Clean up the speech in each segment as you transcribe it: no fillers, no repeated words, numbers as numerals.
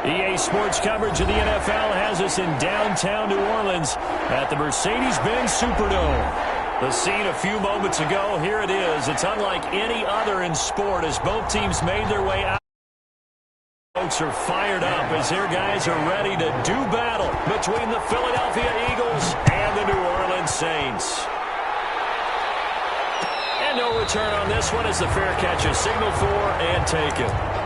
EA Sports coverage of the NFL has us in downtown New Orleans at the Mercedes-Benz Superdome. The scene a few moments ago, here it is. It's unlike any other in sport as both teams made their way out. Folks are fired up as their guys are ready to do battle between the Philadelphia Eagles and the New Orleans Saints. And no return on this one as the fair catch is signaled for and taken.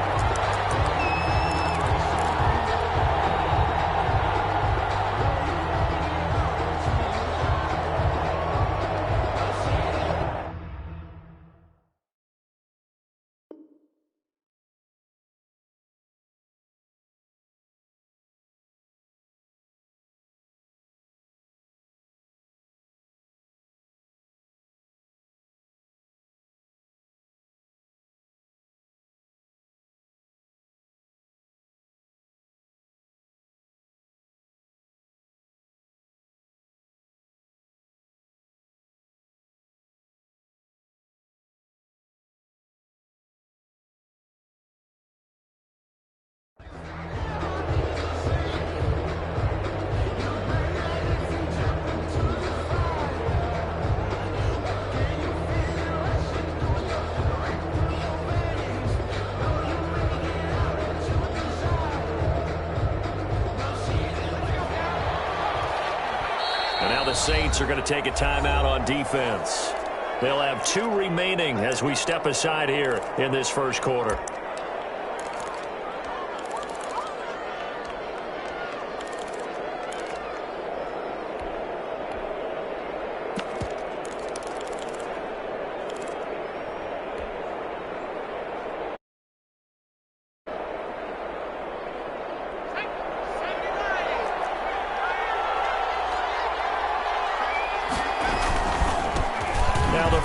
The Saints are going to take a timeout on defense. They'll have 2 remaining as we step aside here in this first quarter.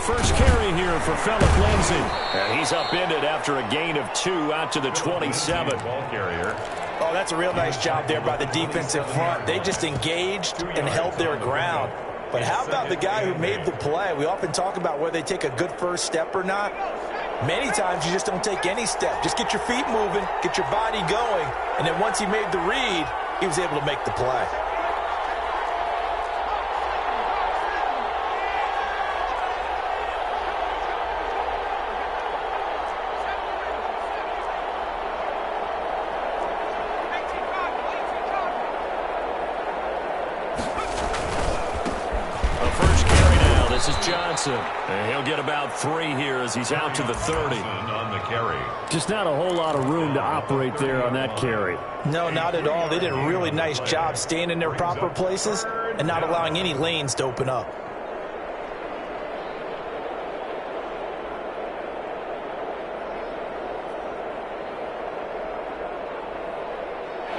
First carry here for Phillip Lindsay. And he's upended after a gain of 2 out to the 27. Ball carrier. Oh, that's a real nice job there by the defensive front. They just engaged and held their ground. But how about the guy who made the play? We often talk about whether they take a good first step or not. Many times you just don't take any step. Just get your feet moving, get your body going, and then once he made the read, he was able to make the play. And he'll get about 3 here as he's out to the 30. On the carry. Just not a whole lot of room to operate there on that carry. No, not at all. They did a really nice job staying in their proper places and not allowing any lanes to open up.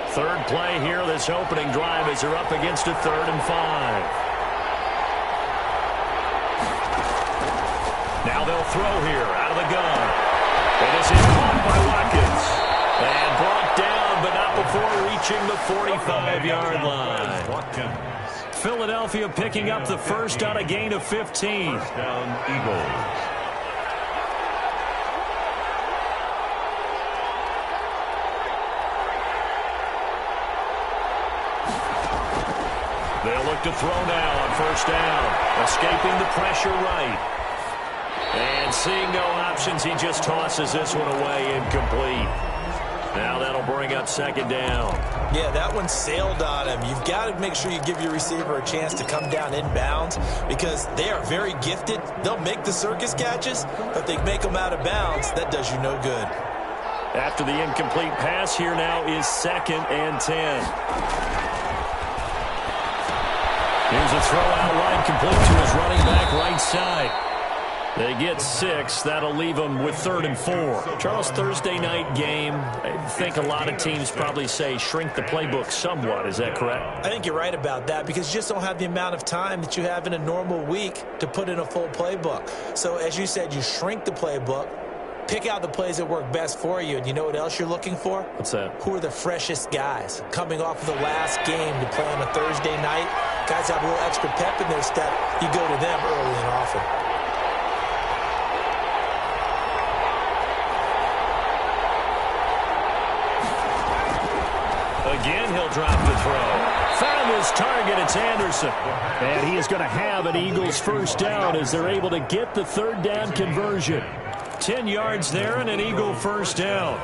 Third play here, this opening drive as they're up against a 3rd and 5. Now they'll throw here out of the gun. And this is caught by Watkins. And brought down, but not before reaching the 45-yard line. Watkins. Philadelphia picking up the first on a gain of 15. First down, Eagles. They'll look to throw now on first down. Escaping the pressure right. And seeing no options, he just tosses this one away incomplete. Now that'll bring up 2nd down. Yeah, that one sailed on him. You've got to make sure you give your receiver a chance to come down inbounds because they are very gifted. They'll make the circus catches, but if they make them out of bounds, that does you no good. After the incomplete pass, here now is 2nd and 10. Here's a throw out wide, complete to his running back right side. They get 6. That'll leave them with 3rd and 4. Charles, Thursday night game, I think a lot of teams probably say shrink the playbook somewhat. Is that correct? I think you're right about that because you just don't have the amount of time that you have in a normal week to put in a full playbook. So as you said, you shrink the playbook, pick out the plays that work best for you, and you know what else you're looking for? What's that? Who are the freshest guys coming off of the last game to play on a Thursday night? Guys have a little extra pep in their step. You go to them early and often. Again, he'll drop the throw. Found his target. It's Anderson. And he is going to have an Eagles first down as they're able to get the third down conversion. 10 yards there and an Eagle first down.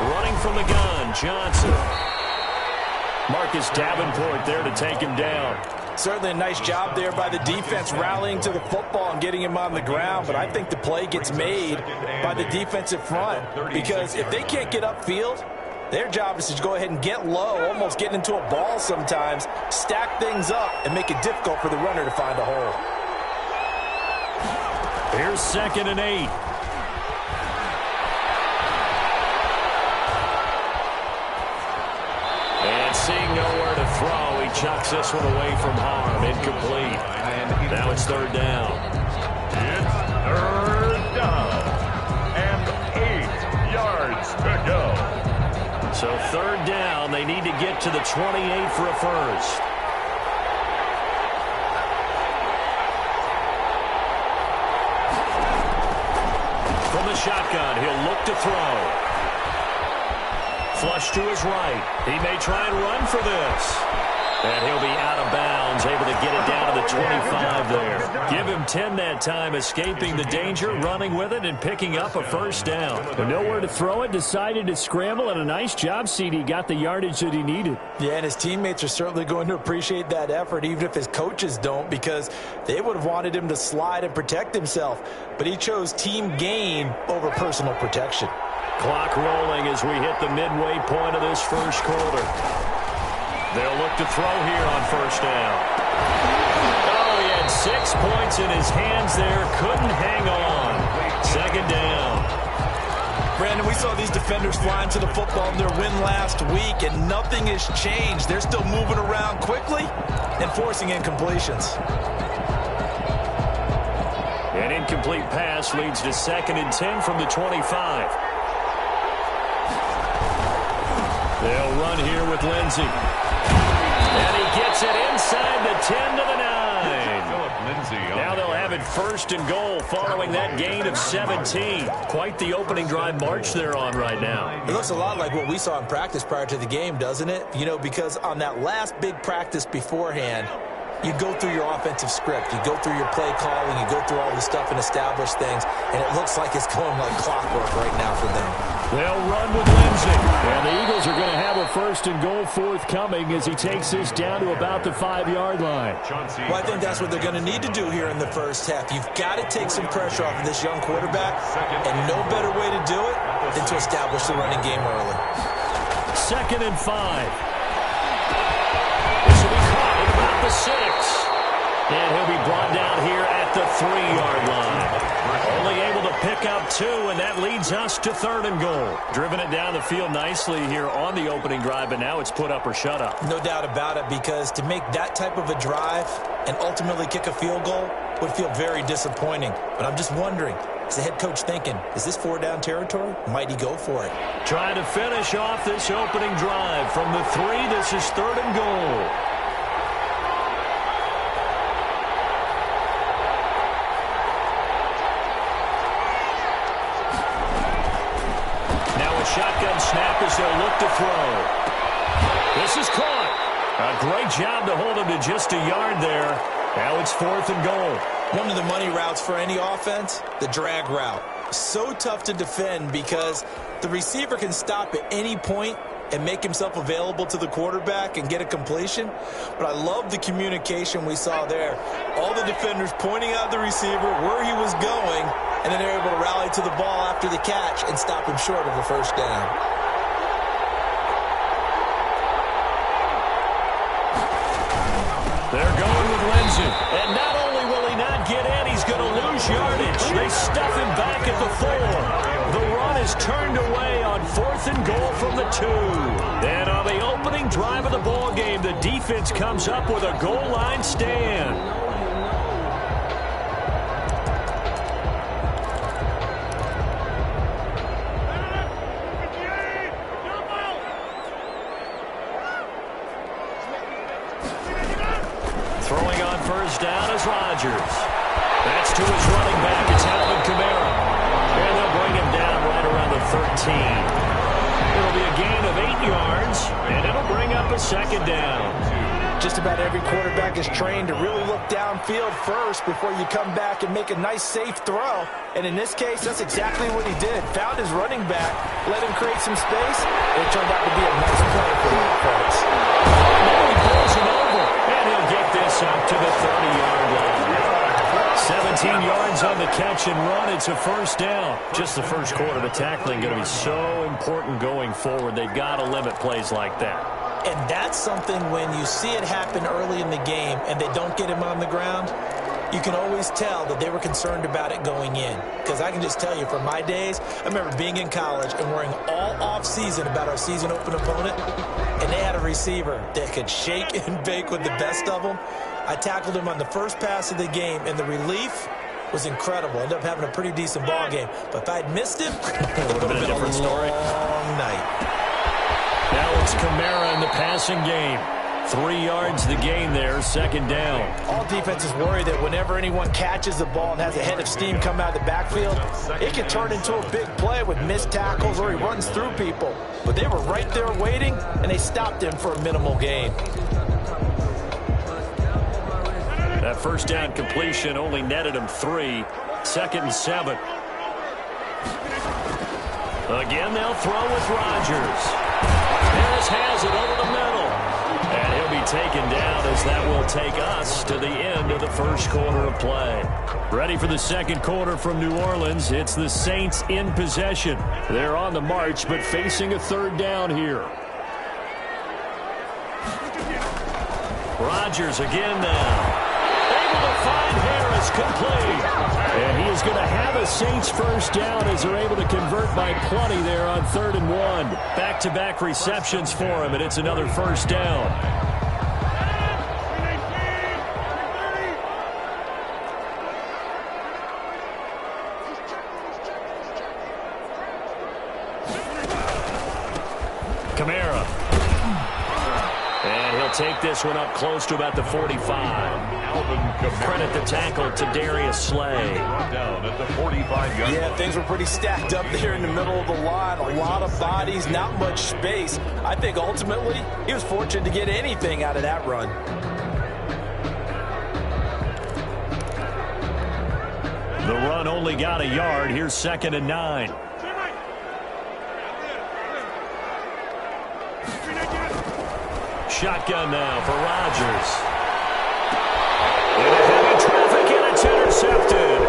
Running from the gun, Johnson. Marcus Davenport there to take him down. Certainly a nice job there by the defense rallying to the football and getting him on the ground, but I think the play gets made by the defensive front because if they can't get upfield, their job is to go ahead and get low, almost getting into a ball sometimes, stack things up, and make it difficult for the runner to find a hole. Here's 2nd and 8. And seeing nowhere to throw, he chucks this one away from harm. Incomplete. Now it's 3rd down. It's 3rd down and 8 yards to go. So 3rd down, they need to get to the 28 for a first. From the shotgun, he'll look to throw. Flush to his right. He may try and run for this. And he'll be out of bounds, able to get it down to the 25 there. Give him 10 that time, escaping the danger, running with it, and picking up a first down. But nowhere to throw it, decided to scramble, and a nice job, CD. Got the yardage that he needed. Yeah, and his teammates are certainly going to appreciate that effort, even if his coaches don't, because they would have wanted him to slide and protect himself. But he chose team gain over personal protection. Clock rolling as we hit the midway point of this first quarter. They'll look to throw here on first down. Oh, he had 6 points in his hands there. Couldn't hang on. 2nd down. Brandon, we saw these defenders flying to the football in their win last week, and nothing has changed. They're still moving around quickly and forcing incompletions. An incomplete pass leads to 2nd and 10 from the 25. They'll run here with Lindsey. And he gets it inside the 10 to the 9. Now they'll have it 1st and goal following that gain of 17. Quite the opening drive march they're on right now. It looks a lot like what we saw in practice prior to the game, doesn't it? You know, because on that last big practice beforehand, you go through your offensive script. You go through your play calling. You go through all the stuff and establish things. And it looks like it's going like clockwork right now for them. They'll run with Lindsey. And the Eagles are going to have a 1st and goal forthcoming as he takes this down to about the 5-yard line. Well, I think that's what they're going to need to do here in the first half. You've got to take some pressure off of this young quarterback, and no better way to do it than to establish the running game early. 2nd and 5. This will be caught at about the 6. And he'll be brought down here at the 3-yard line. Only able to pick up 2, and that leads us to 3rd and goal. Driven it down the field nicely here on the opening drive, but now it's put up or shut up. No doubt about it, because to make that type of a drive and ultimately kick a field goal would feel very disappointing. But I'm just wondering, is the head coach thinking, is this 4-down territory? Might he go for it? Trying to finish off this opening drive from the 3. This is 3rd and goal. Shotgun snap as they'll look to throw. This is caught. A great job to hold him to just a yard there. Now it's 4th and goal. One of the money routes for any offense, the drag route. So tough to defend because the receiver can stop at any point and make himself available to the quarterback and get a completion. But I love the communication we saw there. All the defenders pointing out the receiver, where he was going, and then they're able to rally to the ball after the catch and stop him short of a first down. They're going with Lindsey. And not only will he not get in, he's going to lose yardage. They stuff him back at the 4. The run is turned away on 4th and goal from the 2. And on the opening drive of the ball game, the defense comes up with a goal line stand. Rodgers. That's to his running back. It's Alvin Kamara. And they'll bring him down right around the 13. It'll be a gain of 8 yards, and it'll bring up a second down. Just about every quarterback is trained to really look downfield first before you come back and make a nice, safe throw. And in this case, that's exactly what he did. Found his running back, let him create some space. It turned out to be a nice play for the offense. Now he pulls him over, and he'll get this up to the 30-yard line. 17 yards on the catch and run. It's a first down. Just the first quarter, but tackling going to be so important going forward. They've got to limit plays like that. And that's something when you see it happen early in the game and they don't get him on the ground, you can always tell that they were concerned about it going in. Because I can just tell you, from my days, I remember being in college and worrying all off-season about our season open opponent, and they had a receiver that could shake and bake with the best of them. I tackled him on the first pass of the game, and the relief was incredible. Ended up having a pretty decent ball game. But if I'd missed him, it would have been a different story. Long night. Now it's Kamara in the passing game. 3 yards the gain there, second down. All defenses worry that whenever anyone catches the ball and has a head of steam come out of the backfield, it can turn into a big play with missed tackles or he runs through people. But they were right there waiting, and they stopped him for a minimal gain. That first down completion only netted him 3. 2nd and 7. Again, they'll throw with Rodgers. Harris has it over the middle. And he'll be taken down as that will take us to the end of the first quarter of play. Ready for the second quarter from New Orleans. It's the Saints in possession. They're on the march, but facing a third down here. Rodgers again now. Able to find Harris, complete. And he is going to have a Saints first down as they're able to convert by plenty there on 3rd and 1. Back-to-back receptions for him, and it's another first down. Kamara. And he'll take this one up close to about the 45. Credit the tackle to Darius Slay. Down at the 45-yard. Yeah, things were pretty stacked up there in the middle of the line. A lot of bodies, not much space. I think ultimately he was fortunate to get anything out of that run. The run only got a yard. Here's 2nd and 9. Shotgun now for Rodgers. Into heavy traffic, and it's intercepted.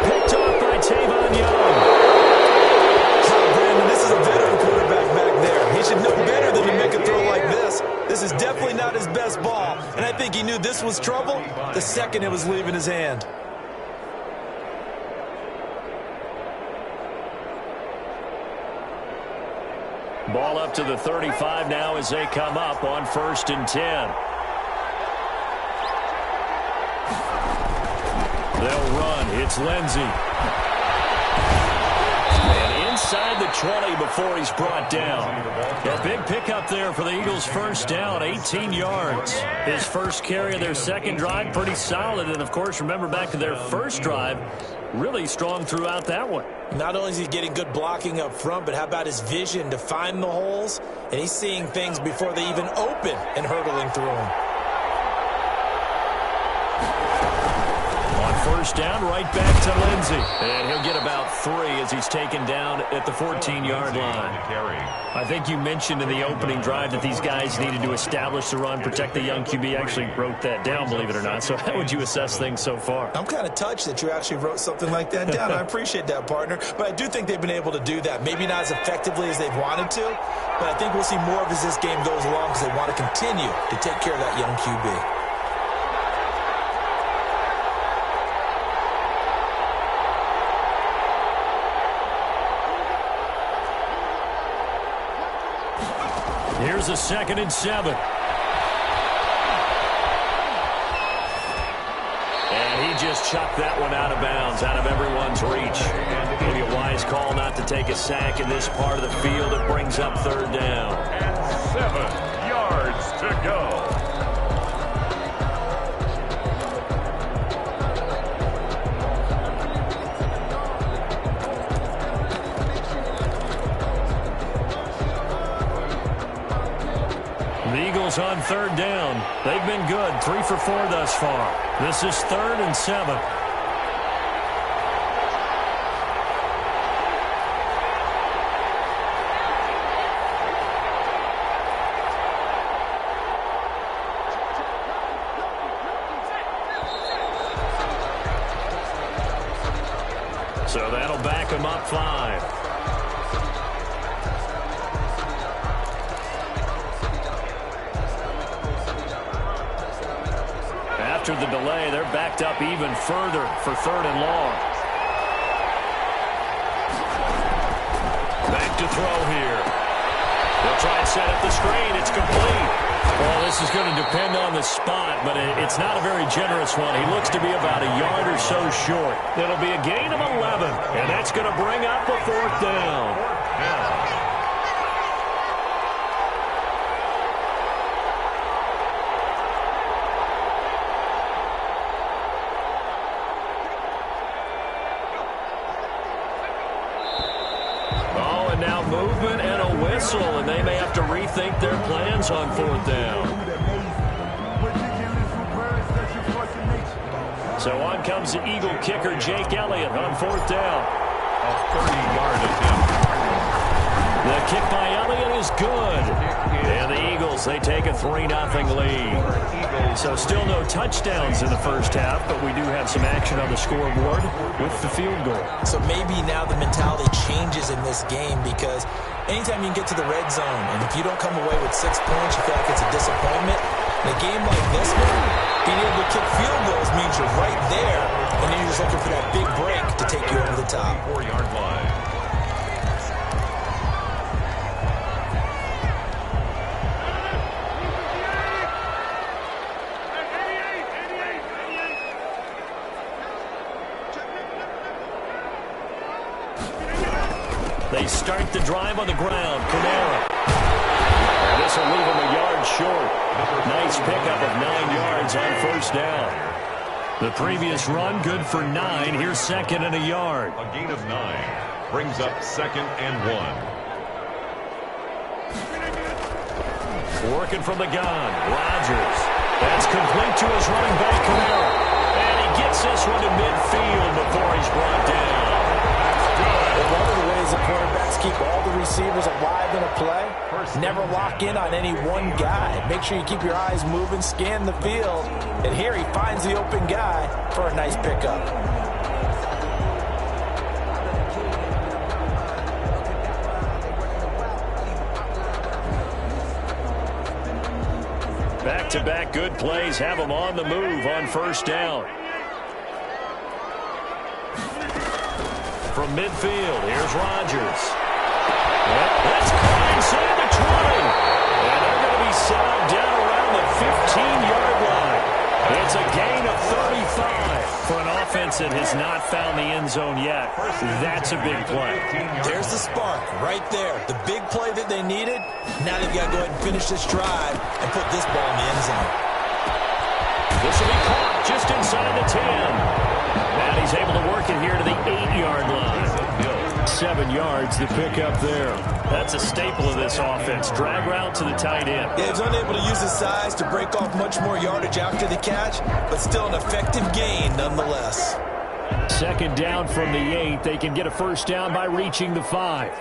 Picked off by Tavon Young. Brandon, this is a veteran quarterback back there. He should know better than to make a throw like this. This is definitely not his best ball, and I think he knew this was trouble the second it was leaving his hand. Ball up to the 35 now as they come up on 1st and 10. They'll run. It's Lindsey. And inside the 20 before he's brought down. A big pickup there for the Eagles' first down, 18 yards. His first carry of their second drive, pretty solid. And, of course, remember back to their first drive, really strong throughout that one. Not only is he getting good blocking up front, but how about his vision to find the holes? And he's seeing things before they even open and hurdling through them. First down, right back to Lindsey. And he'll get about 3 as he's taken down at the 14-yard line. I think you mentioned in the opening drive that these guys needed to establish the run, protect the young QB. Actually wrote that down, believe it or not. So how would you assess things so far? I'm kind of touched that you actually wrote something like that down. I appreciate that, partner. But I do think they've been able to do that. Maybe not as effectively as they've wanted to, but I think we'll see more of as this game goes along because they want to continue to take care of that young QB. Here's a 2nd and 7. And he just chucked that one out of bounds, out of everyone's reach. Maybe a wise call not to take a sack in this part of the field. It brings up 3rd down. And 7 yards to go. Eagles on third down. They've been good, 3 for 4 thus far. This is 3rd and 7. So that'll back him up 5. After the delay, they're backed up even further for 3rd and long. Back to throw here. They'll try and set up the screen. It's complete. Well, this is going to depend on the spot, but it's not a very generous one. He looks to be about a yard or so short. It'll be a gain of 11, and that's going to bring up a 4th down. Oh, and now movement and a whistle, and they may have to rethink their plans on 4th down. So on comes the Eagle kicker, Jake Elliott, on 4th down. A 30-yard attempt. The kick by Elliott is good. And the Eagles, they take a 3-0 lead. So still no touchdowns in the first half, but we do have some action on the scoreboard with the field goal. So maybe now the mentality changes in this game, because anytime you can get to the red zone, and if you don't come away with 6 points, you feel like it's a disappointment. In a game like this one, being able to kick field goals means you're right there, and then you're just looking for that big break to take you over the top. 4-yard line. They start the drive on the ground. Kamara. And this will leave him a yard short. Nice pickup of 9 yards on 1st down. The previous run, good for 9. Here's 2nd and a yard. A gain of 9 brings up 2nd and 1. Working from the gun. Rodgers. That's complete to his running back, Kamara. And he gets this one to midfield before he's brought down. One of the ways the quarterbacks keep all the receivers alive in a play, never lock in on any one guy. Make sure you keep your eyes moving, scan the field, and here he finds the open guy for a nice pickup. Back-to-back good plays have him on the move on 1st down. From midfield, here's Rodgers. That's caught inside the 20. And they're going to be settled down around the 15-yard line. It's a gain of 35 for an offense that has not found the end zone yet. That's a big play. There's the spark right there. The big play that they needed. Now they've got to go ahead and finish this drive and put this ball in the end zone. This will be caught just inside the 10. And he's able to work it here to the 8-yard line. 7 yards, the pickup there. That's a staple of this offense. Drag route to the tight end. Yeah, he's unable to use his size to break off much more yardage after the catch, but still an effective gain nonetheless. 2nd down from the 8. They can get a 1st down by reaching the 5.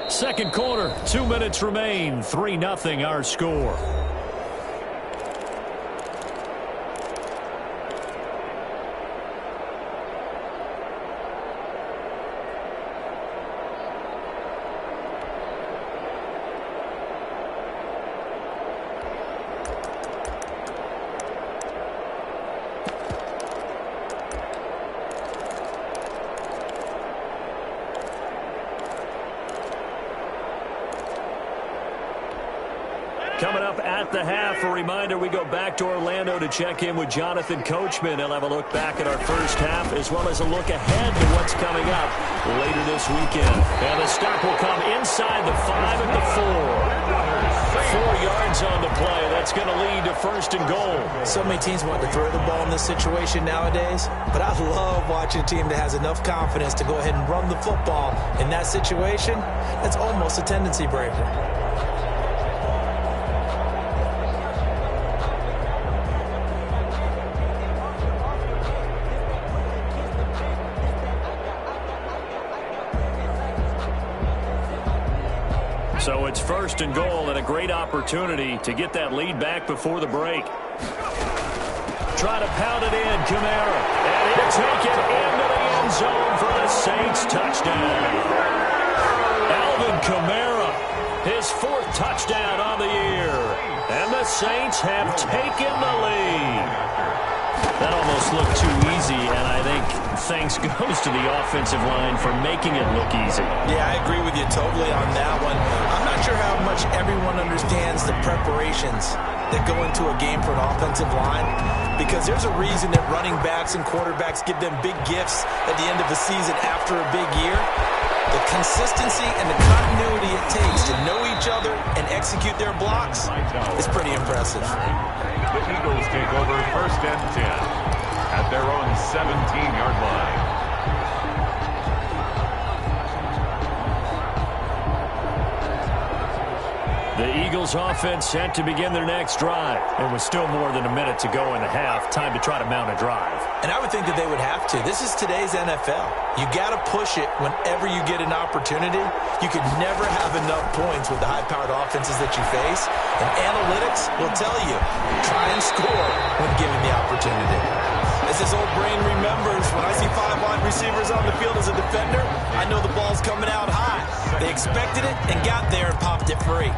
Second quarter, 2 minutes remain. 3-0 our score. Coming up at the half, a reminder, we go back to Orlando to check in with Jonathan Coachman. He'll have a look back at our first half as well as a look ahead to what's coming up later this weekend. And the stop will come inside the 5 at the 4. 4 yards on the play. That's going to lead to first and goal. So many teams want to throw the ball in this situation nowadays, but I love watching a team that has enough confidence to go ahead and run the football. In that situation, that's almost a tendency breaker. So it's first and goal and a great opportunity to get that lead back before the break. Try to pound it in, Kamara. And he'll take it into the end zone for the Saints touchdown. Alvin Kamara, his 4th touchdown on the year. And the Saints have taken the lead. That almost looked too easy, and I think thanks goes to the offensive line for making it look easy. Yeah, I agree with you totally on that one. I'm not sure how much everyone understands the preparations that go into a game for an offensive line, because there's a reason that running backs and quarterbacks give them big gifts at the end of the season after a big year. The consistency and the continuity it takes to know each other and execute their blocks is pretty impressive. The Eagles take over first and 10 at their own 17-yard line. The Eagles offense set to begin their next drive. And with still more than a minute to go in the half, time to try to mount a drive. And I would think that they would have to. This is today's NFL. You got to push it whenever you get an opportunity. You could never have enough points with the high-powered offenses that you face. And analytics will tell you, try and score when given the opportunity. As this old brain remembers, when I see 5 wide receivers on the field as a defender, I know the ball's coming out high. They expected it and got there and popped it free.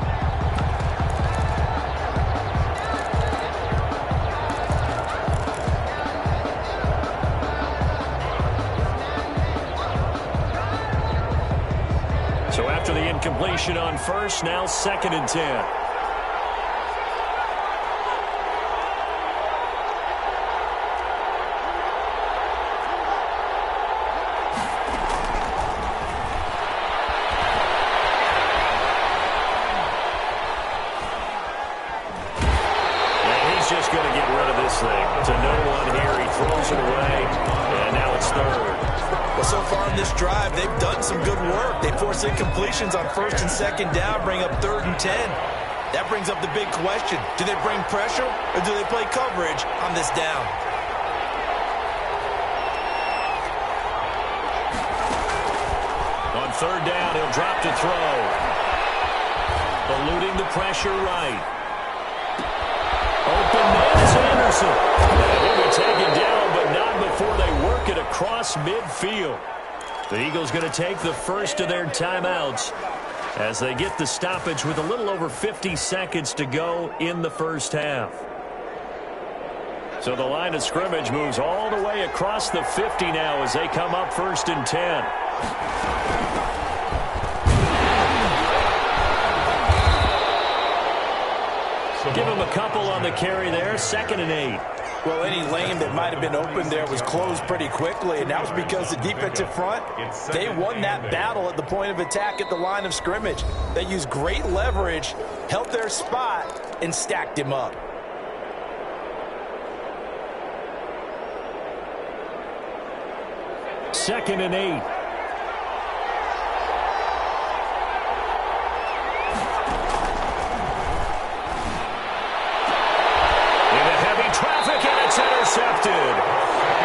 So after the incompletion on first, now 2nd and 10. He's just going to get rid of this thing. To no one here, he throws it away, and now it's 3rd. Well, so far in this drive, they've done some good work. They force incompletions on 1st and 2nd down, bring up 3rd and 10. That brings up the big question. Do they bring pressure or do they play coverage on this down? On 3rd down, he'll drop to throw. Eluding the pressure right. Open man is Anderson. He'll be taken down, but not before they work it across midfield. The Eagles going to take the first of their timeouts as they get the stoppage with a little over 50 seconds to go in the first half. So the line of scrimmage moves all the way across the 50 now as they come up 1st and 10. Give him a couple on the carry there, 2nd and 8. Well, any lane that might have been open there was closed pretty quickly, and that was because the defensive front, they won that battle at the point of attack at the line of scrimmage. They used great leverage, held their spot, and stacked him up. Second and 8. Intercepted.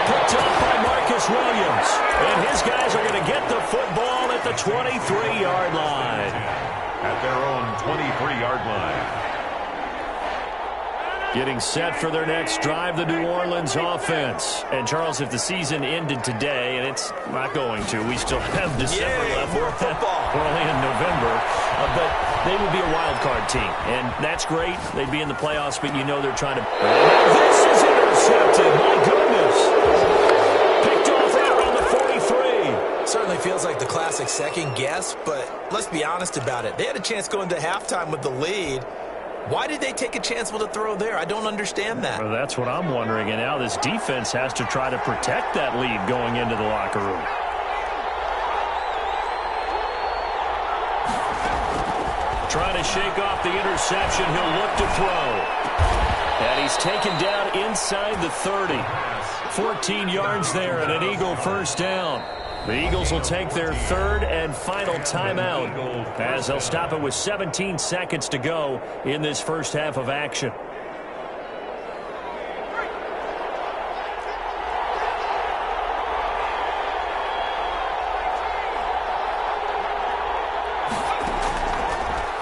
Picked up by Marcus Williams. And his guys are going to get the football at the 23-yard line. At their own 23-yard line. Getting set for their next drive, the New Orleans offense. And, Charles, if the season ended today, and it's not going to, we still have December left. More football. We're only in November. But they would be a wild card team. And that's great. They'd be in the playoffs, but you know they're trying to... This is intercepted. My goodness. Picked off there on the 43. Certainly feels like the classic second guess, but let's be honest about it. They had a chance going to halftime with the lead. Why did they take a chance with a throw there? I don't understand that. Well, that's what I'm wondering. And now this defense has to try to protect that lead going into the locker room. Trying to shake off the interception. He'll look to throw. And he's taken down inside the 30. 14 yards there and an Eagle first down. The Eagles will take their third and final timeout as they'll stop it with 17 seconds to go in this first half of action.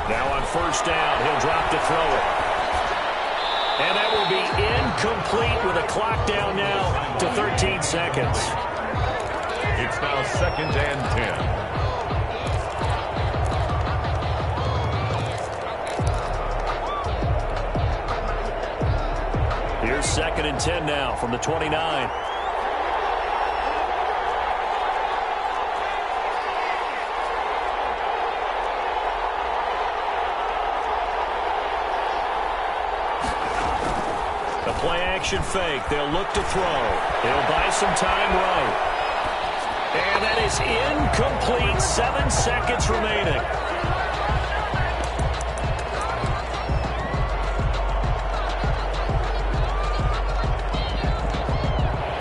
Now on first down, he'll drop to throw it. And that will be incomplete with a clock down now to 13 seconds. It's now 2nd and 10. Here's 2nd and 10 now from the 29. The play action fake. They'll look to throw. They'll buy some time right. And that is incomplete. 7 seconds remaining.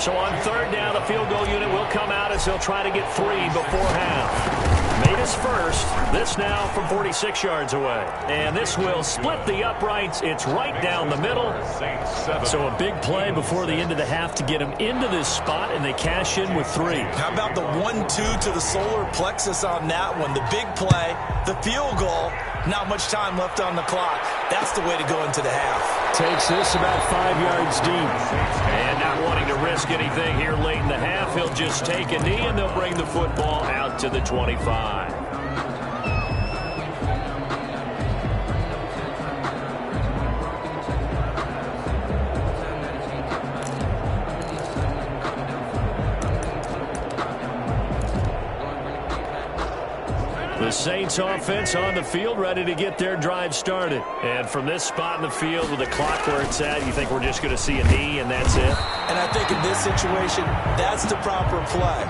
So on third down, the field goal unit will come out as they'll try to get 3 before half. Made his first. This now from 46 yards away. And this will split the uprights. It's right down the middle. So a big play before the end of the half to get him into this spot, and they cash in with 3. How about the 1-2 to the solar plexus on that one? The big play, the field goal, not much time left on the clock. That's the way to go into the half. Takes this about 5 yards deep. And not wanting to risk anything here late in the half, he'll just take a knee, and they'll bring the football out to the 25. The Saints offense on the field, ready to get their drive started. And from this spot in the field with the clock where it's at, you think we're just going to see a knee and that's it? And I think in this situation, that's the proper play.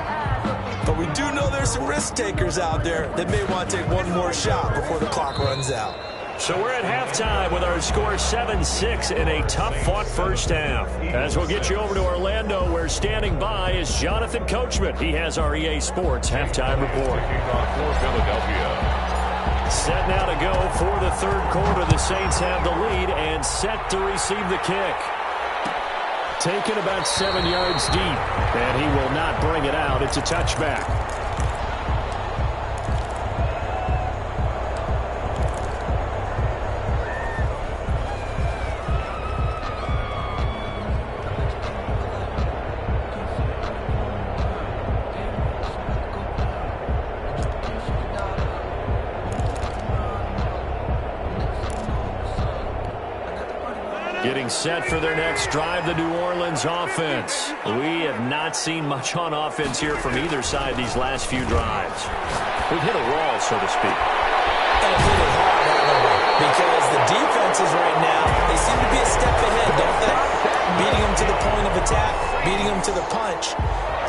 But we do know there's some risk takers out there that may want to take one more shot before the clock runs out. So we're at halftime with our score 7-6 in a tough-fought first half. As we'll get you over to Orlando, where standing by is Jonathan Coachman. He has our EA Sports halftime report. For Philadelphia. Set now to go for the third quarter. The Saints have the lead and set to receive the kick. Taken about 7 yards deep, and he will not bring it out. It's a touchback. Getting set for their next drive, the New Orleans offense. We have not seen much on offense here from either side these last few drives. We've hit a wall, so to speak. And hit it hard, haven't we? Because the defenses right now, they seem to be a step ahead, don't they? Beating them to the point of attack, beating them to the punch.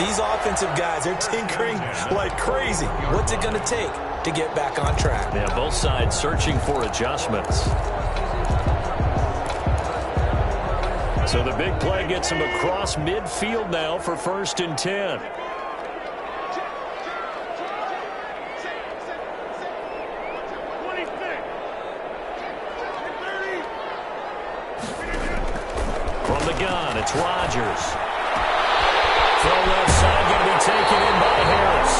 These offensive guys, they're tinkering like crazy. What's it going to take to get back on track? Yeah, both sides searching for adjustments. So the big play gets him across midfield now for 1st and 10. From the gun, it's Rodgers. Throw left side, going to be taken in by Harris.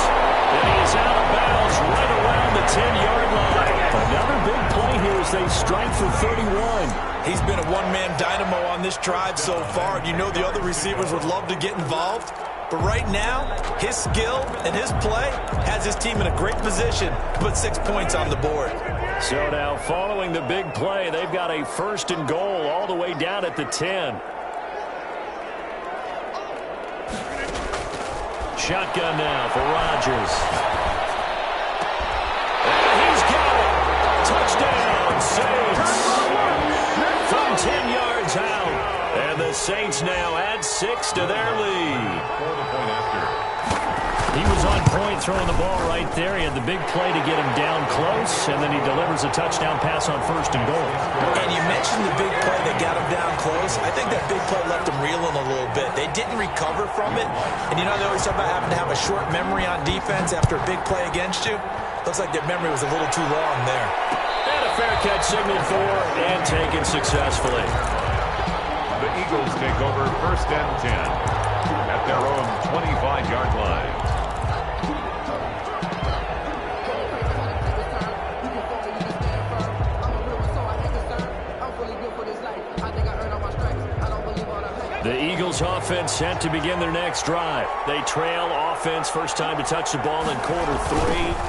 And he is out of bounds right around the 10-yard line. Another big play here as they strike for 31. He's been a one-man dynamo on this drive so far. You know the other receivers would love to get involved. But right now, his skill and his play has his team in a great position to put 6 points on the board. So now following the big play, they've got a 1st and goal all the way down at the 10. Shotgun now for Rodgers. And he's got it. Touchdown, Saints. 6 to their lead. For the point after. He was on point throwing the ball right there. He had the big play to get him down close, and then he delivers a touchdown pass on 1st and goal. And you mentioned the big play that got him down close. I think that big play left him reeling a little bit. They didn't recover from it. And you know they always talk about having to have a short memory on defense after a big play against you. Looks like their memory was a little too long there. And a fair catch signaled for and taken successfully. The Eagles take over 1st and 10 at their own 25-yard line. The Eagles offense set to begin their next drive. They trail offense, first time to touch the ball in quarter 3,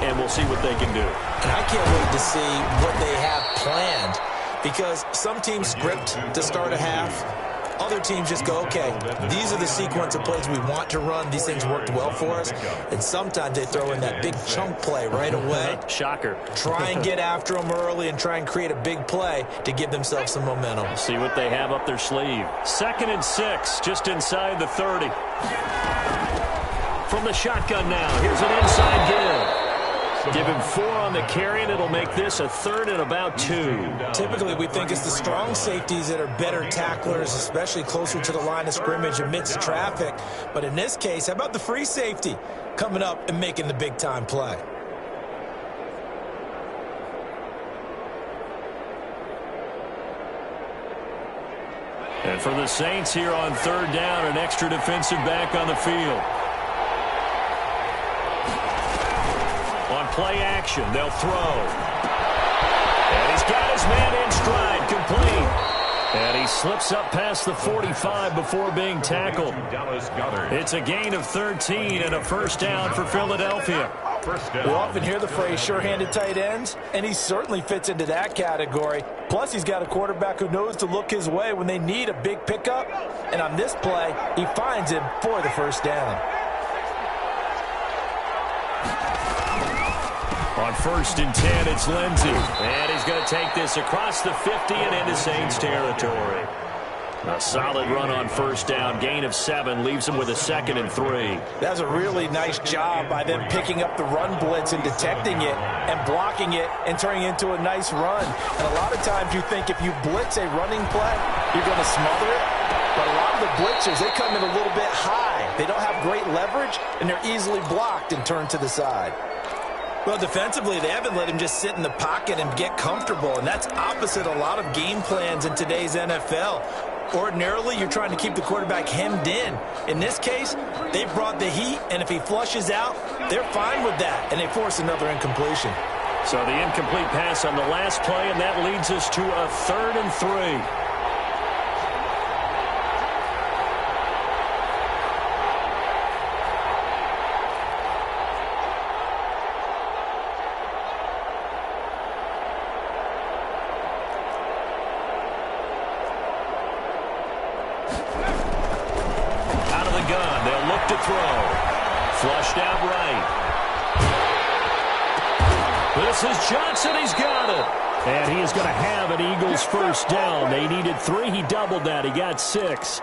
and we'll see what they can do. And I can't wait to see what they have planned, because some teams script to start a half. Other teams just go, okay, these are the sequence of plays we want to run. These things worked well for us. And sometimes they throw in that big chunk play right away. Shocker. Try and get after them early and try and create a big play to give themselves some momentum. See what they have up their sleeve. 2nd and 6, just inside the 30. From the shotgun now, here's an inside give. Give him 4 on the carry, and it'll make this a 3rd and about 2. Typically, we think it's the strong safeties that are better tacklers, especially closer to the line of scrimmage amidst traffic. But in this case, how about the free safety coming up and making the big-time play? And for the Saints here on 3rd down, an extra defensive back on the field. On play action, they'll throw. And he's got his man in stride, complete. And he slips up past the 45 before being tackled. It's a gain of 13 and a 1st down for Philadelphia. We often hear the phrase sure-handed tight ends, and he certainly fits into that category. Plus, he's got a quarterback who knows to look his way when they need a big pickup. And on this play, he finds him for the 1st down. On 1st and 10, it's Lindsey. And he's going to take this across the 50 and into Saints territory. A solid run on 1st down. Gain of 7 leaves him with a 2nd and 3. That's a really nice job by them picking up the run blitz and detecting it and blocking it and turning it into a nice run. And a lot of times you think if you blitz a running play, you're going to smother it. But a lot of the blitzers, they come in a little bit high. They don't have great leverage, and they're easily blocked and turned to the side. Well, defensively, they haven't let him just sit in the pocket and get comfortable, and that's opposite a lot of game plans in today's NFL. Ordinarily, you're trying to keep the quarterback hemmed in. In this case, they brought the heat, and if he flushes out, they're fine with that, and they force another incompletion. So the incomplete pass on the last play, and that leads us to a 3rd and 3. Flushed out right. This is Johnson. He's got it. And he is going to have an Eagles 1st down. They needed 3. He doubled that. He got 6.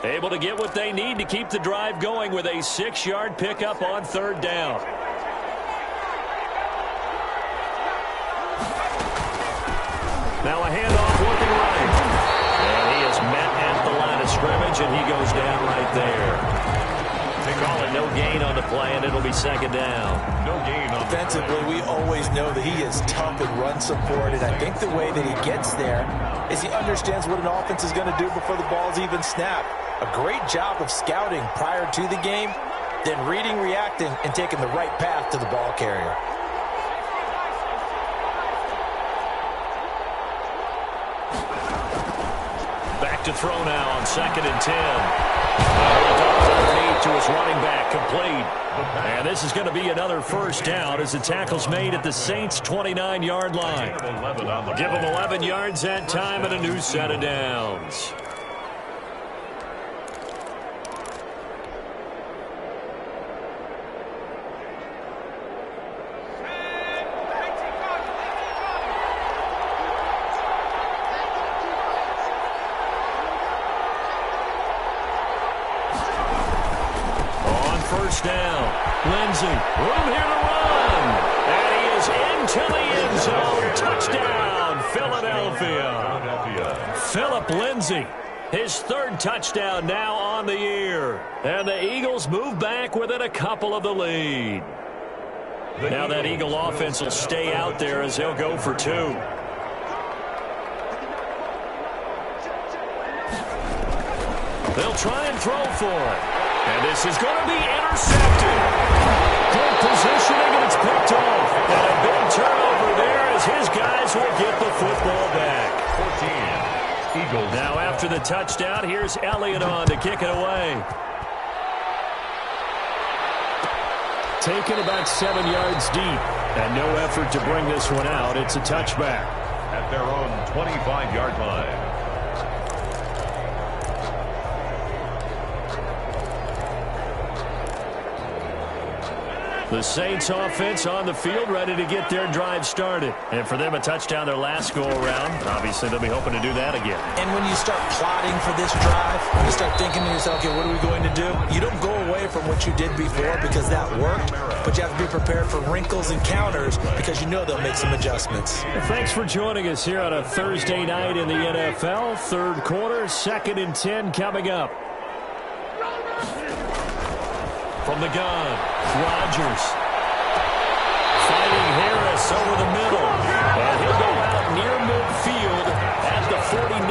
Able to get what they need to keep the drive going with a 6-yard pickup on 3rd down. Now a handoff working right. And he is met at the line of scrimmage, and he goes down right there. They call it no gain on the play, and it'll be 2nd down. No gain on Defensively, we always know that he is tough in run support, and I think the way that he gets there is he understands what an offense is going to do before the ball's even snapped. A great job of scouting prior to the game, then reading, reacting, and taking the right path to the ball carrier. Back to throw now on 2nd and 10. Underneath to his running back, complete. And this is going to be another 1st down as the tackle's made at the Saints' 29-yard line. Give them 11 yards that time and a new set of downs. down. Lindsay, room here to run. And he is into the end zone. Touchdown, Philadelphia. Phillip Lindsay, his third touchdown now on the year. And the Eagles move back within a couple of the lead. Now that Eagle offense will stay out there as they'll go for 2. They'll try and throw for it. And this is going to be intercepted. Good positioning, and it's picked off. And a big turnover there as his guys will get the football back. 14, Eagles. Now after the touchdown, here's Elliott on to kick it away. Taken about 7 yards deep. And no effort to bring this one out. It's a touchback. At their own 25-yard line. The Saints offense on the field, ready to get their drive started. And for them, a touchdown their last go-around. Obviously, they'll be hoping to do that again. And when you start plotting for this drive, you start thinking to yourself, okay, what are we going to do? You don't go away from what you did before because that worked, but you have to be prepared for wrinkles and counters because you know they'll make some adjustments. Well, thanks for joining us here on a Thursday night in the NFL. Third quarter, 2nd and 10 coming up. From the gun, Rodgers fighting Harris over the middle. And he'll go out near midfield at the 49.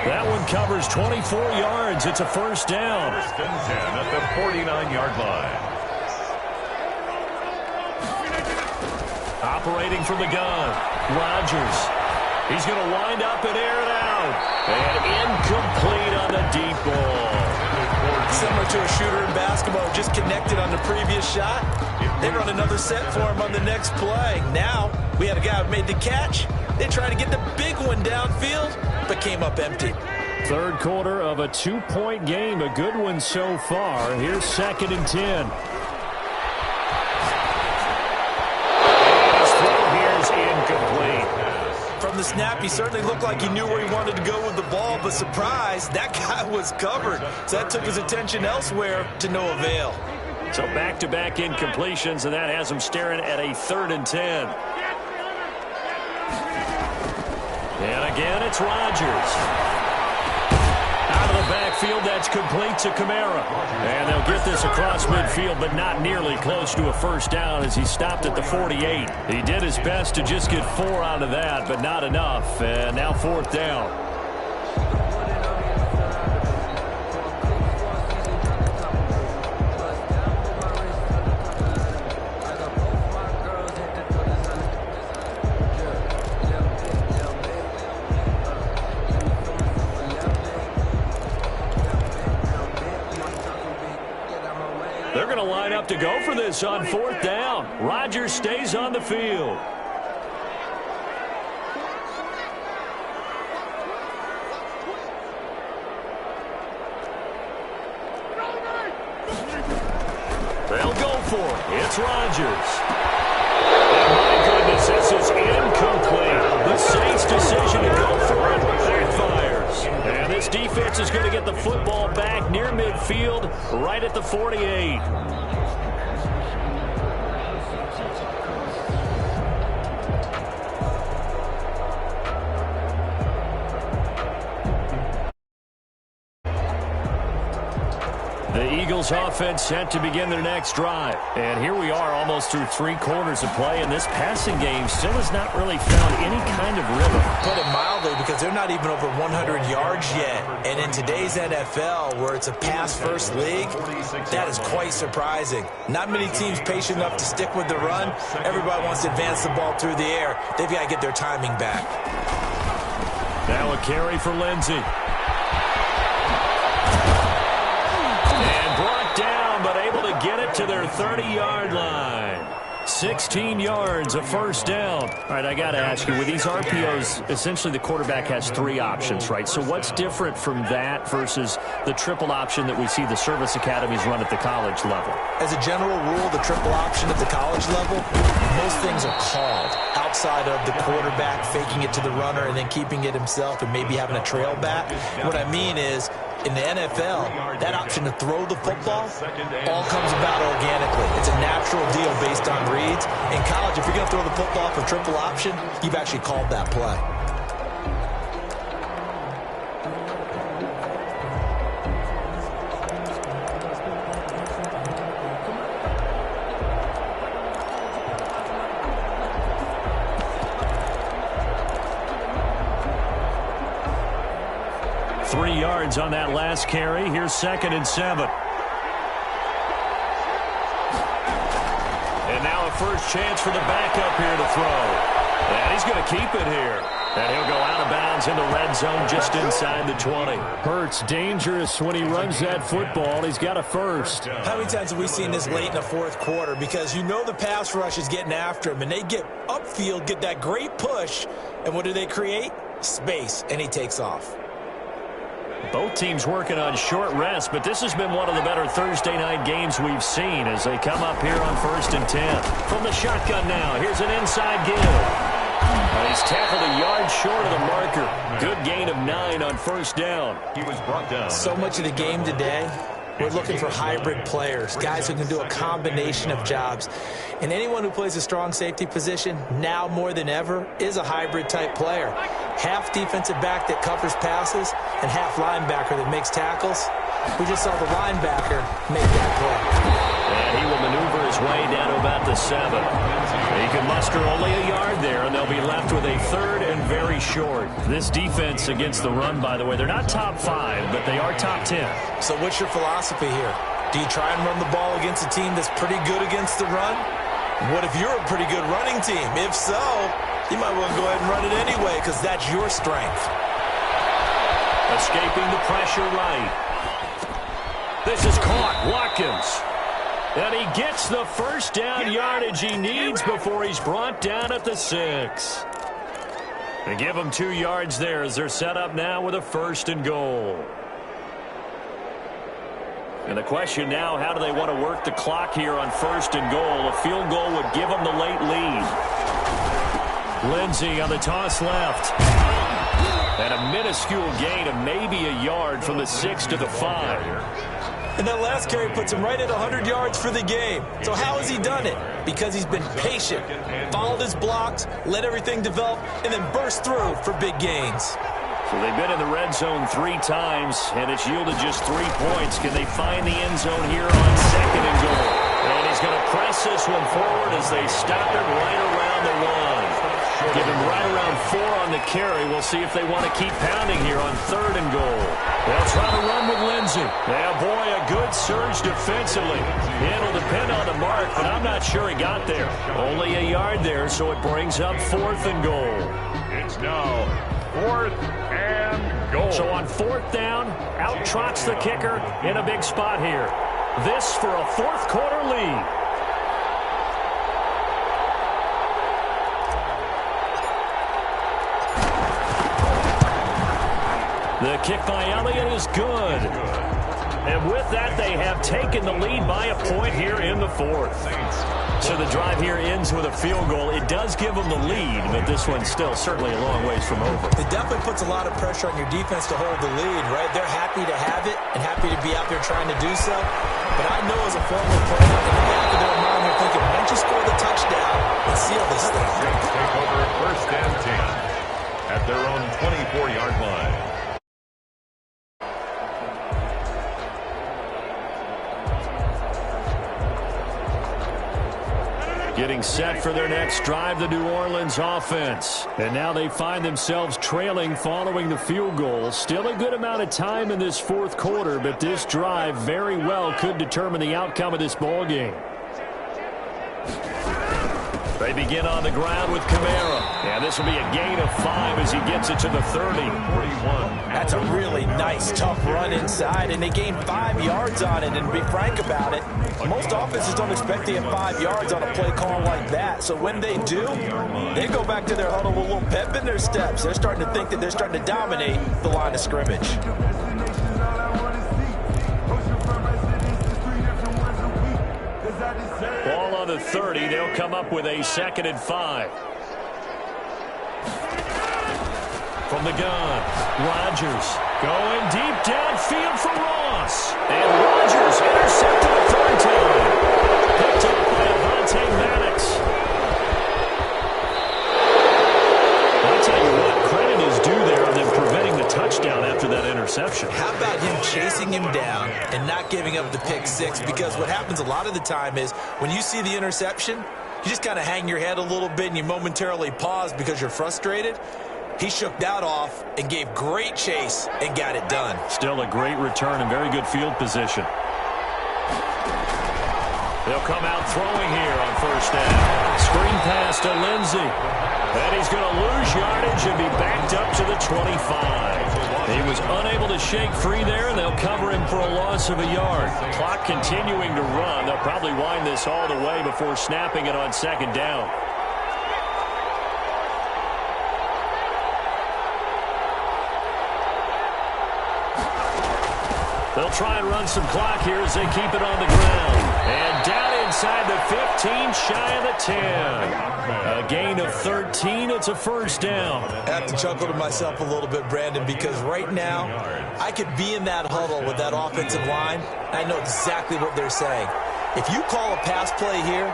That one covers 24 yards. It's a first down. First and 10 at the 49-yard line. Operating from the gun, Rodgers. He's going to wind up and air it out. And incomplete on the deep ball. Similar to a shooter in basketball, just connected on the previous shot. They run another set for him on the next play. Now, we had a guy who made the catch. They tried to get the big one downfield, but came up empty. Third quarter of a 2-point game. A good one so far. Here's 2nd and 10. His throw here is incomplete. From the snap, he certainly looked like he knew where he wanted to go with the ball, but surprise, that guy was covered. So that took his attention elsewhere to no avail. So back-to-back incompletions, and that has him staring at a 3rd and 10. And again, it's Rodgers. Out of the backfield, that's complete to Kamara. And they'll get this across midfield, but not nearly close to a first down as he stopped at the 48. He did his best to just get 4 out of that, but not enough. And now 4th down. They're going to line up to go for this on 4th down. Rodgers stays on the field. They'll go for it. It's Rodgers. And my goodness, this is incomplete. The Saints' decision to go for it backfires. And this defense is going to get the football back near midfield, right at the 48. The Eagles offense set to begin their next drive. And here we are almost through 3 quarters of play, and this passing game still has not really found any kind of rhythm. Put it mildly, because they're not even over 100 yards yet. And in today's NFL, where it's a pass-first league, that is quite surprising. Not many teams patient enough to stick with the run. Everybody wants to advance the ball through the air. They've got to get their timing back. Now a carry for Lindsay. Down, but able to get it to their 30-yard line. 16 yards, a first down. All right, I got to ask you, with these RPOs, essentially the quarterback has 3 options, right? So what's different from that versus the triple option that we see the service academies run at the college level? As a general rule, the triple option at the college level, most things are called outside of the quarterback faking it to the runner and then keeping it himself and maybe having a trail back. What I mean is, In the NFL, that option to throw the football all comes about organically. It's a natural deal based on reads. In college, if you're going to throw the football for triple option, you've actually called that play. On that last carry. Here's 2nd and 7. And now a first chance for the backup here to throw. And he's going to keep it here. And he'll go out of bounds in the red zone just inside the 20. Hurts dangerous when he runs that football. He's got a first. How many times have we seen this late in the fourth quarter? Because you know the pass rush is getting after him, and they get upfield, get that great push, and what do they create? Space, and he takes off. Both teams working on short rest, but this has been one of the better Thursday night games we've seen as they come up here on 1st and 10. From the shotgun now, here's an inside give. And he's tackled a yard short of the marker. Good gain of 9 on 1st down. He was brought down. So much of the game today, we're looking for hybrid players, guys who can do a combination of jobs. And anyone who plays a strong safety position, now more than ever, is a hybrid-type player. Half defensive back that covers passes and half linebacker that makes tackles. We just saw the linebacker make that play. And he will maneuver his way down to about the 7. He can muster only a yard there, and they'll be left with a 3rd and very short. This defense against the run, by the way, they're not top 5, but they are top 10. So what's your philosophy here? Do you try and run the ball against a team that's pretty good against the run? What if you're a pretty good running team? If so, you might want to go ahead and run it anyway because that's your strength. Escaping the pressure right. This is caught. Watkins. And he gets the first down yardage he needs before he's brought down at the 6. They give him 2 yards there as they're set up now with a 1st and goal. And the question now, how do they want to work the clock here on 1st and goal? A field goal would give them the late lead. Lindsey on the toss left. And a minuscule gain of maybe a yard from the 6 to the 5. And that last carry puts him right at 100 yards for the game. So how has he done it? Because he's been patient, followed his blocks, let everything develop, and then burst through for big gains. So they've been in the red zone 3 times, and it's yielded just 3 points. Can they find the end zone here on 2nd and goal? And he's going to press this one forward as they stop it right around the 1. Give him right around 4 on the carry. We'll see if they want to keep pounding here on 3rd and goal. They'll try to run with Lindsey. Yeah, boy, a good surge defensively. It'll depend on the mark, but I'm not sure he got there. Only a yard there, so it brings up 4th and goal. It's now 4th and goal. So on 4th down, out trots the kicker in a big spot here. This for a 4th quarter lead. The kick by Elliott is good. And with that, they have taken the lead by a point here in the 4th. So the drive here ends with a field goal. It does give them the lead, but this one's still certainly a long ways from over. It definitely puts a lot of pressure on your defense to hold the lead, right? They're happy to have it and happy to be out there trying to do so. But I know as a former player, in the back of their mind, they're thinking, why don't you score the touchdown and seal this thing? Saints take over 1st and 10 at their own 24-yard line. Getting set for their next drive, the New Orleans offense. And now they find themselves trailing following the field goal. Still a good amount of time in this 4th quarter, but this drive very well could determine the outcome of this ball game. They begin on the ground with Kamara. And this will be a gain of 5 as he gets it to the 30. 41. That's a really nice, tough run inside, and they gain 5 yards on it. And to be frank about it, most offenses don't expect to get 5 yards on a play call like that. So when they do, they go back to their huddle with a little pep in their steps. They're starting to think that they're starting to dominate the line of scrimmage. Ball on the 30. They'll come up with a 2nd and 5. From the gun, Rodgers. Going deep downfield for Ross. And Rodgers intercepted a third time. Picked up by Avonte Maddox. I'll tell you what, credit is due there on them preventing the touchdown after that interception. How about him chasing him down and not giving up the pick six? Because what happens a lot of the time is when you see the interception, you just kind of hang your head a little bit and you momentarily pause because you're frustrated. He shook that off and gave great chase and got it done. Still a great return and very good field position. They'll come out throwing here on first down. Screen pass to Lindsey. And he's going to lose yardage and be backed up to the 25. He was unable to shake free there, and they'll cover him for a loss of a yard. Clock continuing to run. They'll probably wind this all the way before snapping it on second down. They'll try and run some clock here as they keep it on the ground. And down inside the 15, shy of the 10. A gain of 13. It's a first down. I have to chuckle to myself a little bit, Brandon, because right now I could be in that huddle with that offensive line, and I know exactly what they're saying. If you call a pass play here,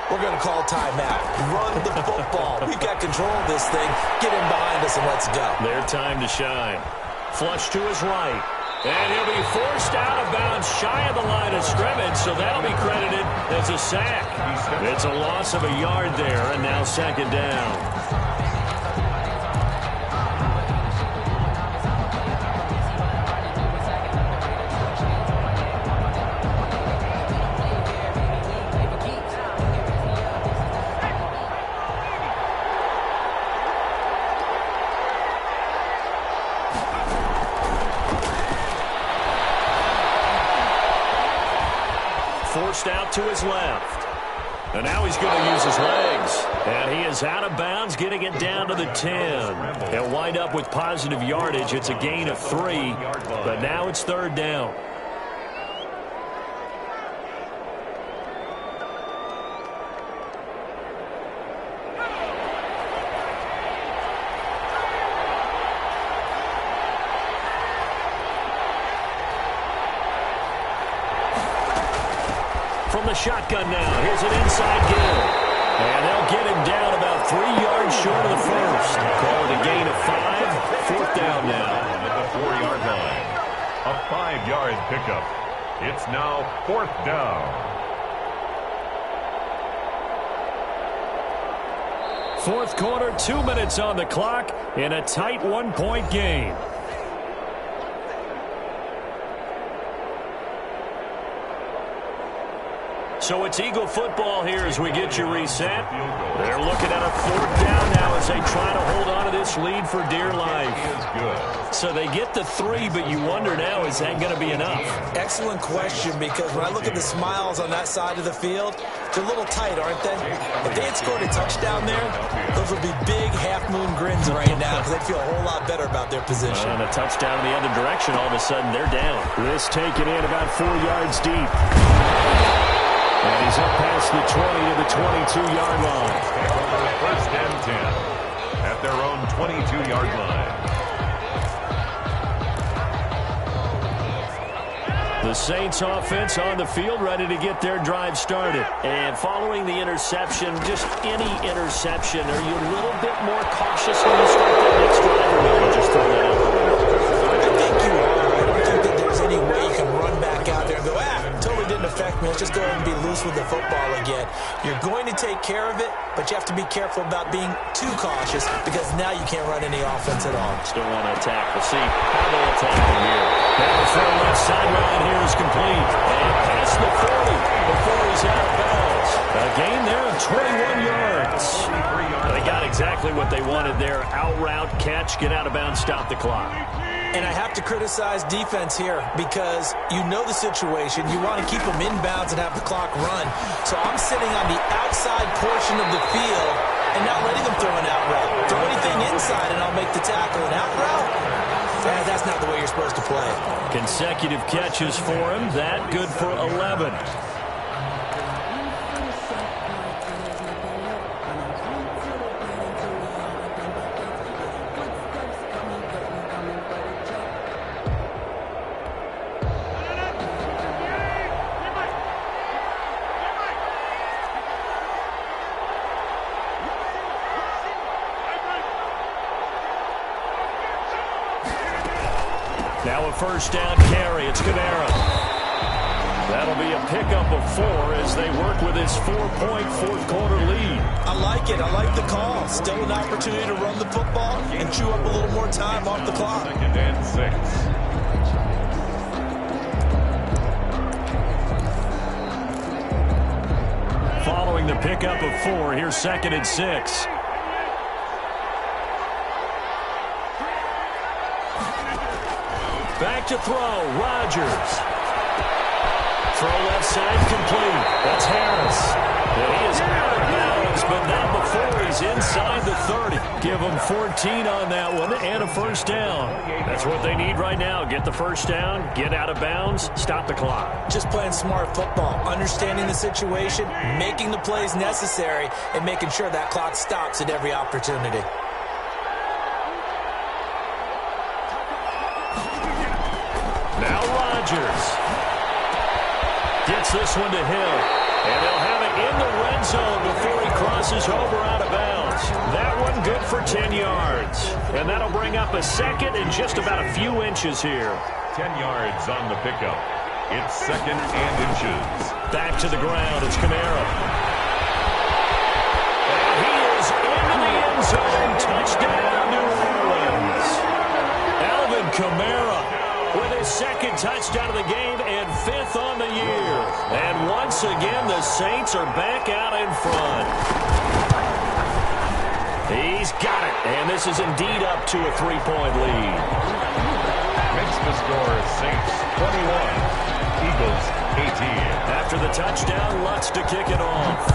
we're going to call timeout. Run the football. We've got control of this thing. Get in behind us and let's go. Their time to shine. Flush to his right. And he'll be forced out of bounds shy of the line of scrimmage, so that'll be credited as a sack. It's a loss of a yard there, and now second down. Forced out to his left. And now he's going to use his legs. And he is out of bounds, getting it down to the 10. He'll wind up with positive yardage. It's a gain of 3, but now it's third down. From the shotgun now. Here's an inside give. And they'll get him down about 3 yards short of the first. Call it a gain of 5. Fourth down now. At the 4-yard line. A 5-yard pickup. It's now fourth down. Fourth quarter, 2 minutes on the clock in a tight 1-point game. So it's Eagle football here as we get you reset. They're looking at a fourth down now as they try to hold on to this lead for dear life. So they get the 3, but you wonder now, is that going to be enough? Excellent question, because when I look at the smiles on that side of the field, they're a little tight, aren't they? If they had scored a touchdown there, those would be big half-moon grins right now because they'd feel a whole lot better about their position. And a touchdown in the other direction, all of a sudden they're down. This taken in about 4 yards deep. And he's up past the 20 to the 22-yard line. First and 10 at their own 22-yard line. The Saints offense on the field, ready to get their drive started. And following the interception, just any interception, are you a little bit more cautious when you start that next drive, or maybe just throw that out? I think you are. I don't think that there's any way you can run back out there and go, totally didn't affect me. Let's just go ahead and be loose with the football again. You're going to take care of it, but you have to be careful about being too cautious because now you can't run any offense at all. Still want to attack. We'll see how they attack from here. Now the throw left sideline here is complete. And past the 40 before he's out of bounds. A gain there of 21 yards. They got exactly what they wanted there. Out route, catch, get out of bounds, stop the clock. And I have to criticize defense here because you know the situation. You want to keep them inbounds and have the clock run. So I'm sitting on the outside portion of the field and not letting them throw an out route. Throw anything inside and I'll make the tackle. An out route? That's not the way you're supposed to play. Consecutive catches for him. That good for 11. Now a first down carry. It's Kamara. That'll be a pickup of 4 as they work with his 4-point fourth-quarter lead. I like it. I like the call. Still an opportunity to run the football and chew up a little more time off the clock. 2nd and 6. Following the pickup of 4, here's 2nd and 6. Back to throw, Rodgers. Throw left side complete. That's Harris. And he is out of bounds, but not before he's inside the 30. Give him 14 on that one and a first down. That's what they need right now. Get the first down, get out of bounds, stop the clock. Just playing smart football, understanding the situation, making the plays necessary, and making sure that clock stops at every opportunity. Now Rodgers gets this one to Hill, and they'll have it in the red zone before he crosses over out of bounds. That one good for 10 yards, and that'll bring up a second and just about a few inches here. 10 yards on the pickup. It's 2nd and inches. Back to the ground. It's Kamara. And he is into the end zone. Touchdown, New Orleans. Alvin Kamara with his 2nd touchdown of the game and 5th on the year. And once again, the Saints are back out in front. He's got it, and this is indeed up to a 3-point lead. Makes the score Saints 21, Eagles 18. After the touchdown, Lutz to kick it off.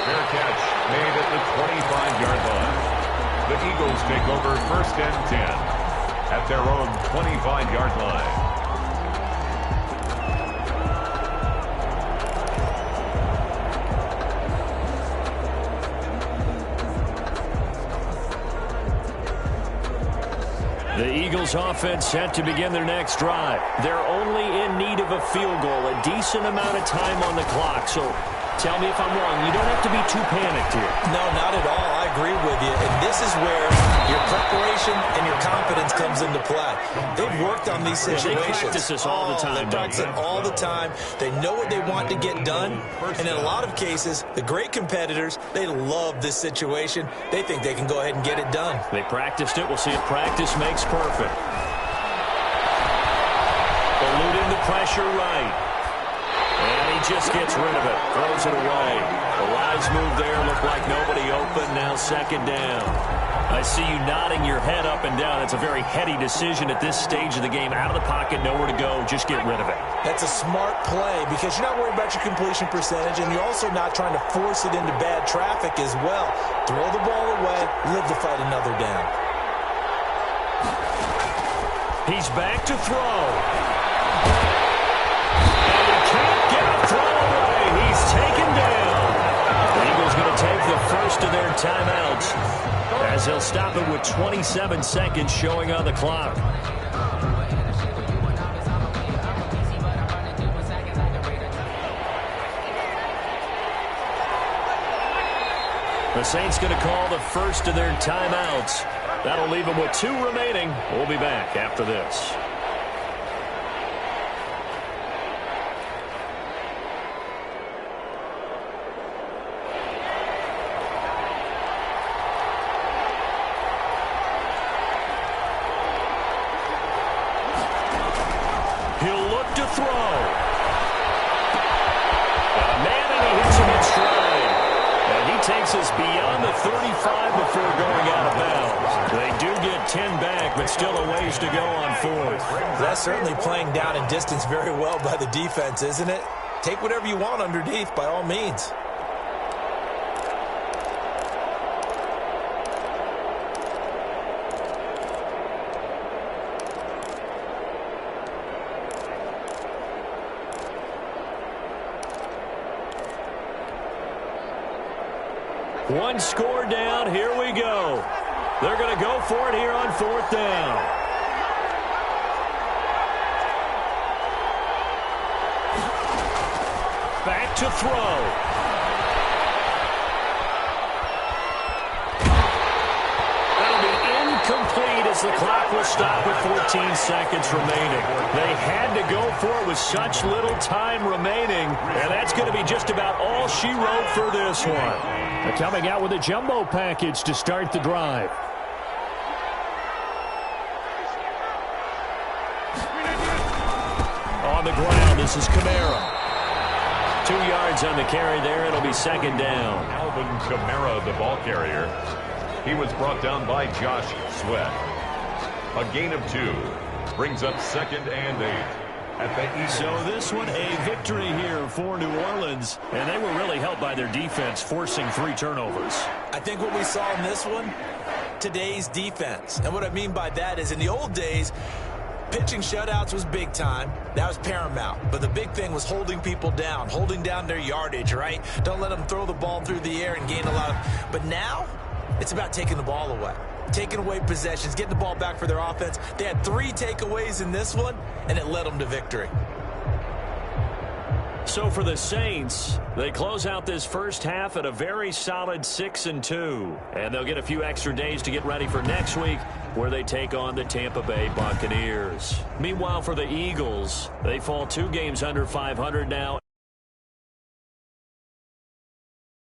Fair catch made at the 25-yard line. The Eagles take over 1st and 10 at their own 25-yard line. The Eagles offense set to begin their next drive. They're only in need of a field goal, a decent amount of time on the clock. So tell me if I'm wrong. You don't have to be too panicked here. No, not at all. I agree with you. And this is where your preparation and your confidence comes into play. They've worked on these situations. They practice this all the time. They practice it all the time. They know what they want to get done. And in a lot of cases, the great competitors, they love this situation. They think they can go ahead and get it done. They practiced it. We'll see if practice makes perfect. Eluding the pressure right. And he just gets rid of it. Throws it away. The wise move there. Looked like nobody open. Now 2nd down. I see you nodding your head up and down. It's a very heady decision at this stage of the game. Out of the pocket, nowhere to go. Just get rid of it. That's a smart play because you're not worried about your completion percentage, and you're also not trying to force it into bad traffic as well. Throw the ball away. Live to fight another down. He's back to throw. Can't get a throw away. He's taken down. The Eagles going to take the first of their timeouts as they'll stop it with 27 seconds showing on the clock. The Saints going to call the first of their timeouts. That'll leave them with 2 remaining. We'll be back after this. He'll look to throw. Man, and he hits him in stride. And he takes us beyond the 35 before going out of bounds. They do get 10 back, but still a ways to go on 4th. That's certainly playing down in distance very well by the defense, isn't it? Take whatever you want underneath, by all means. One score down. Here we go. They're going to go for it here on 4th down. Back to throw. as the clock will stop with 14 seconds remaining. They had to go for it with such little time remaining, and that's going to be just about all she wrote for this one. They're coming out with a jumbo package to start the drive. On the ground, this is Kamara. 2 yards on the carry there. It'll be second down. Alvin Kamara, the ball carrier. He was brought down by Josh Sweat. A gain of 2 brings up 2nd and 8 at the Eagles. So this one a victory here for New Orleans, and they were really helped by their defense forcing 3 turnovers. I think what we saw in this one, today's defense. And what I mean by that is in the old days, pitching shutouts was big time. That was paramount. But the big thing was holding people down, holding down their yardage, right? Don't let them throw the ball through the air and gain a lot of... But now, it's about taking the ball away. Taking away possessions, getting the ball back for their offense. They had 3 takeaways in this one, and it led them to victory. So for the Saints, they close out this first half at a very solid 6-2. And they'll get a few extra days to get ready for next week, where they take on the Tampa Bay Buccaneers. Meanwhile, for the Eagles, they fall 2 games under 500 now.